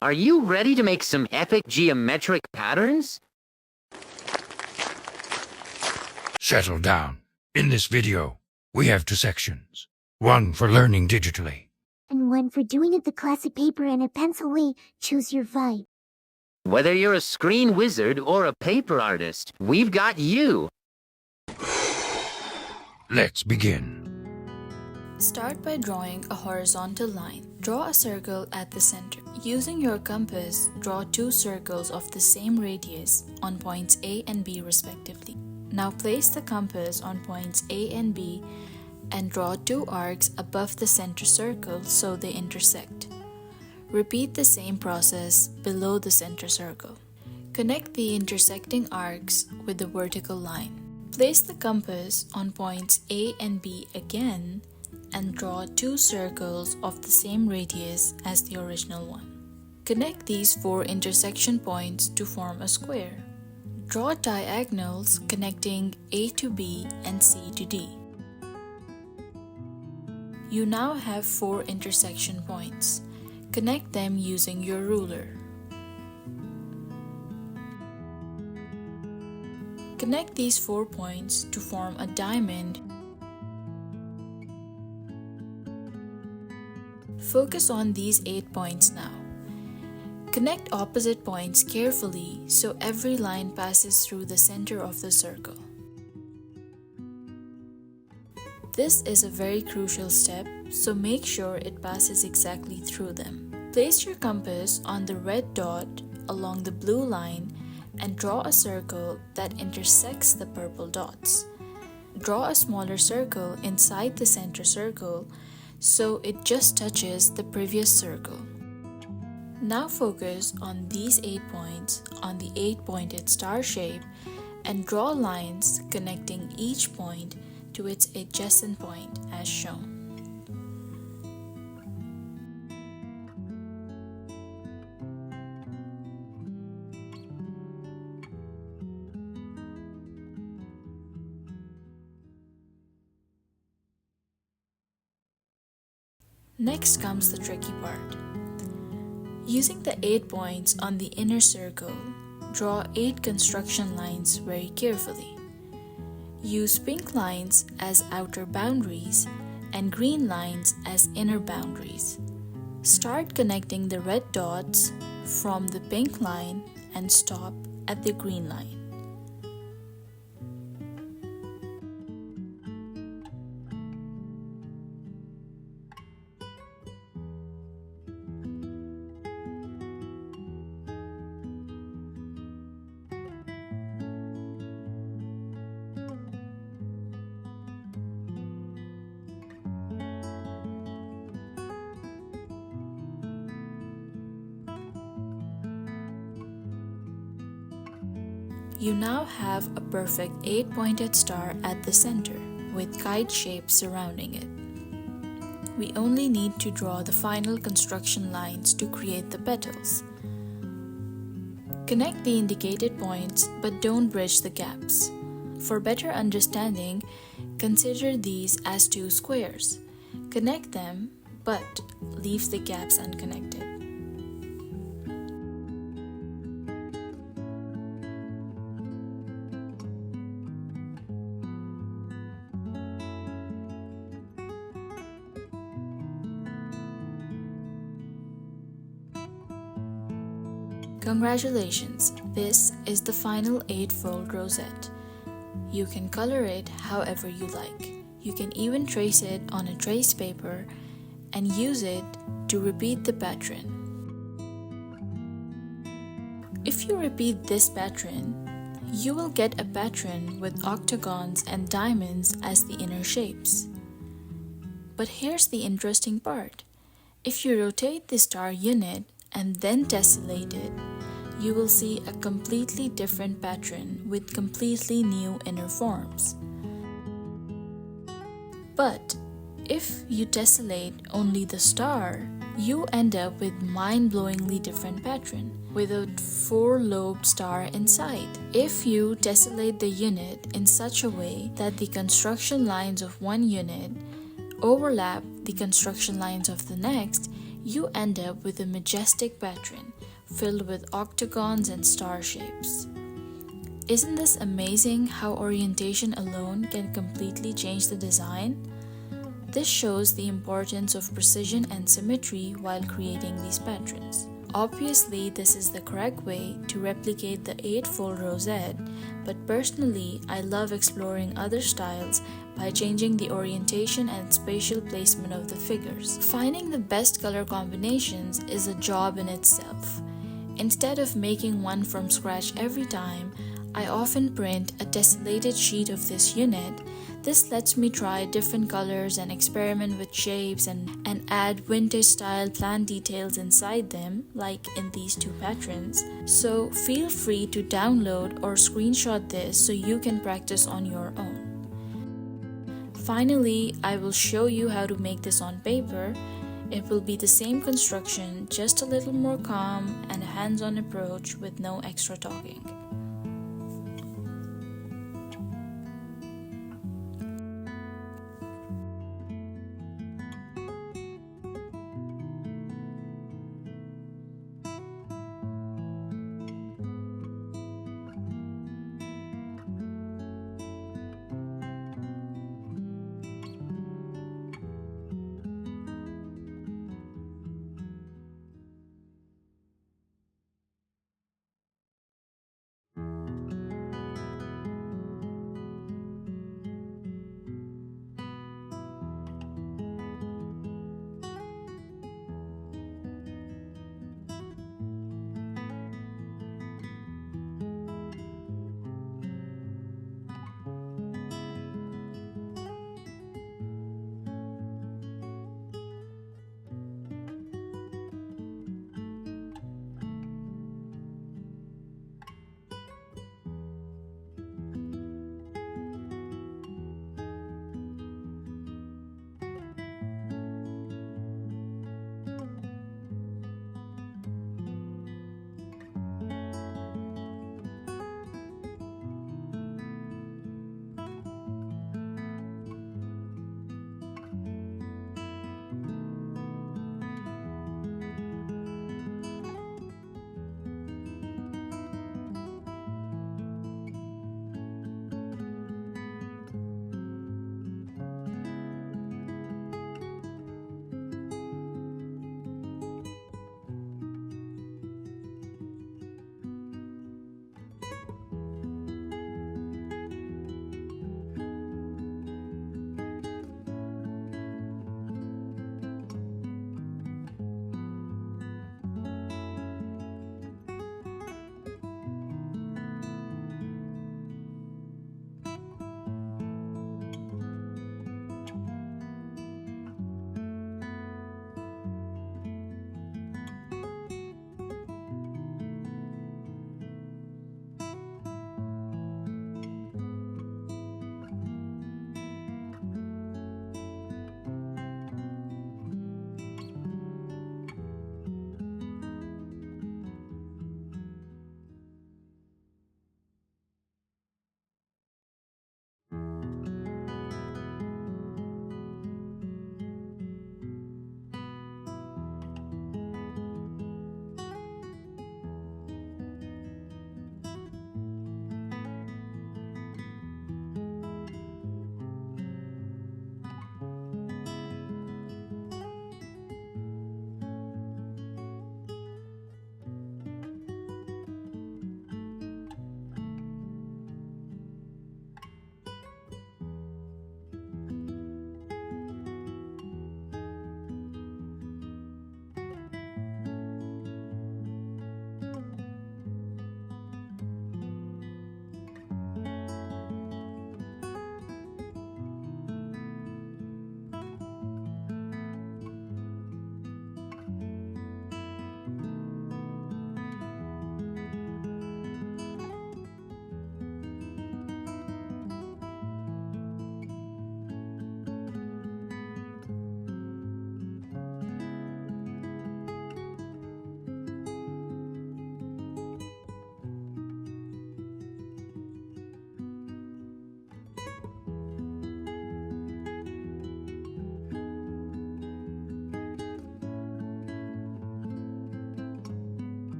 Are you ready to make some epic geometric patterns? Settle down. In this video, we have two sections. One for learning digitally. And one for doing it the classic paper and a pencil way. Choose your vibe. Whether you're a screen wizard or a paper artist, we've got you. Let's begin. Start by drawing a horizontal line. Draw a circle at the center. Using your compass, draw two circles of the same radius on points A and B respectively. Now place the compass on points A and B and draw two arcs above the center circle so they intersect. Repeat the same process below the center circle. Connect the intersecting arcs with the vertical line. Place the compass on points A and B again and draw two circles of the same radius as the original one. Connect these four intersection points to form a square. Draw diagonals connecting A to B and C to D. You now have four intersection points. Connect them using your ruler. Connect these 4 points to form a diamond. Focus on these 8 points now. Connect opposite points carefully so every line passes through the center of the circle. This is a very crucial step, so make sure it passes exactly through them. Place your compass on the red dot along the blue line and draw a circle that intersects the purple dots. Draw a smaller circle inside the center circle so it just touches the previous circle. Now focus on these 8 points on the 8-pointed star shape and draw lines connecting each point to its adjacent point as shown. Next comes the tricky part. Using the 8 points on the inner circle, draw 8 construction lines very carefully. Use pink lines as outer boundaries and green lines as inner boundaries. Start connecting the red dots from the pink line and stop at the green line. You now have a perfect 8-pointed star at the center with kite shape surrounding it. We only need to draw the final construction lines to create the petals. Connect the indicated points but don't bridge the gaps. For better understanding, consider these as two squares. Connect them but leave the gaps unconnected. Congratulations, this is the final 8-fold rosette. You can color it however you like. You can even trace it on a trace paper and use it to repeat the pattern. If you repeat this pattern, you will get a pattern with octagons and diamonds as the inner shapes. But here's the interesting part. If you rotate the star unit and then tessellate it, you will see a completely different pattern with completely new inner forms. But if you tessellate only the star, you end up with mind-blowingly different pattern with a 4-lobed star inside. If you tessellate the unit in such a way that the construction lines of one unit overlap the construction lines of the next, You end up with a majestic pattern filled with octagons and star shapes. Isn't this amazing how orientation alone can completely change the design? This shows the importance of precision and symmetry while creating these patterns. Obviously, this is the correct way to replicate the 8-fold rosette, but personally, I love exploring other styles by changing the orientation and spatial placement of the figures. Finding the best color combinations is a job in itself. Instead of making one from scratch every time, I often print a tessellated sheet of this unit. This lets me try different colors and experiment with shapes and add vintage style plant details inside them, like in these two patterns. So feel free to download or screenshot this so you can practice on your own. Finally, I will show you how to make this on paper. It will be the same construction, just a little more calm and a hands-on approach with no extra talking.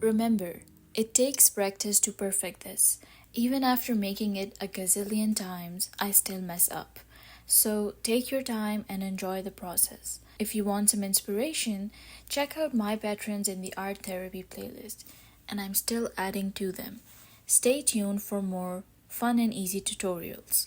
Remember, it takes practice to perfect this. Even after making it a gazillion times, I still mess up. So take your time and enjoy the process. If you want some inspiration, check out my patrons in the art therapy playlist, and I'm still adding to them. Stay tuned for more fun and easy tutorials.